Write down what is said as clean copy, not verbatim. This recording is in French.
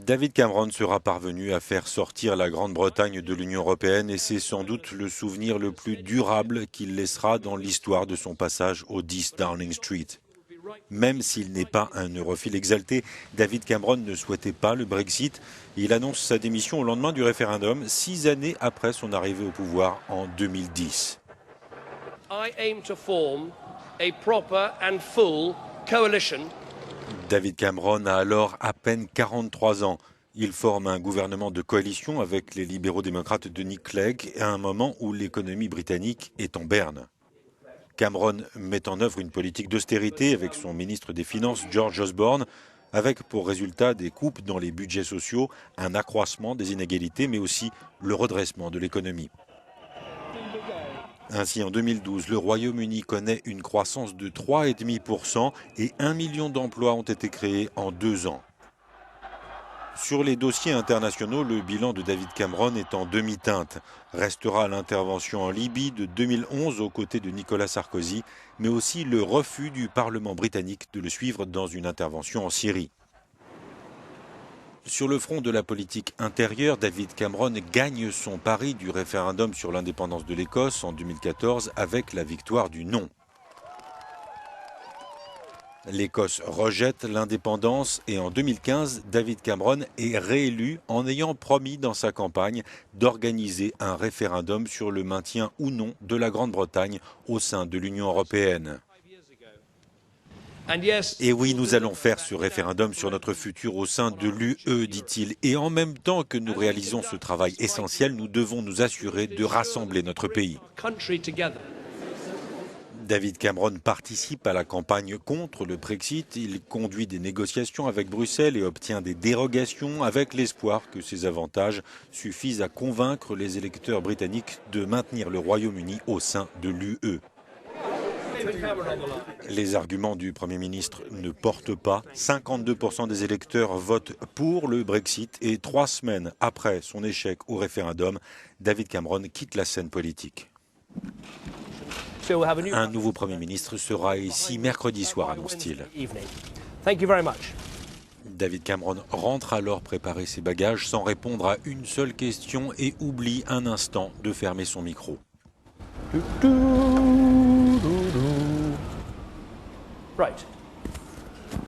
David Cameron sera parvenu à faire sortir la Grande-Bretagne de l'Union européenne et c'est sans doute le souvenir le plus durable qu'il laissera dans l'histoire de son passage au 10 Downing Street. Même s'il n'est pas un europhile exalté, David Cameron ne souhaitait pas le Brexit. Il annonce sa démission au lendemain du référendum, 6 années après son arrivée au pouvoir en 2010. I aim to form a proper and full coalition. David Cameron a alors à peine 43 ans. Il forme un gouvernement de coalition avec les libéraux-démocrates de Nick Clegg à un moment où l'économie britannique est en berne. Cameron met en œuvre une politique d'austérité avec son ministre des Finances, George Osborne, avec pour résultat des coupes dans les budgets sociaux, un accroissement des inégalités, mais aussi le redressement de l'économie. Ainsi, en 2012, le Royaume-Uni connaît une croissance de 3,5% et 1 million d'emplois ont été créés en 2 ans. Sur les dossiers internationaux, le bilan de David Cameron est en demi-teinte. Restera l'intervention en Libye de 2011 aux côtés de Nicolas Sarkozy, mais aussi le refus du Parlement britannique de le suivre dans une intervention en Syrie. Sur le front de la politique intérieure, David Cameron gagne son pari du référendum sur l'indépendance de l'Écosse en 2014 avec la victoire du non. L'Écosse rejette l'indépendance et en 2015, David Cameron est réélu en ayant promis dans sa campagne d'organiser un référendum sur le maintien ou non de la Grande-Bretagne au sein de l'Union européenne. Et oui, nous allons faire ce référendum sur notre futur au sein de l'UE, dit-il. Et en même temps que nous réalisons ce travail essentiel, nous devons nous assurer de rassembler notre pays. David Cameron participe à la campagne contre le Brexit. Il conduit des négociations avec Bruxelles et obtient des dérogations avec l'espoir que ces avantages suffisent à convaincre les électeurs britanniques de maintenir le Royaume-Uni au sein de l'UE. Les arguments du Premier ministre ne portent pas. 52% des électeurs votent pour le Brexit et 3 semaines après son échec au référendum, David Cameron quitte la scène politique. Un nouveau Premier ministre sera ici mercredi soir, annonce-t-il. David Cameron rentre alors préparer ses bagages sans répondre à une seule question et oublie un instant de fermer son micro. Right.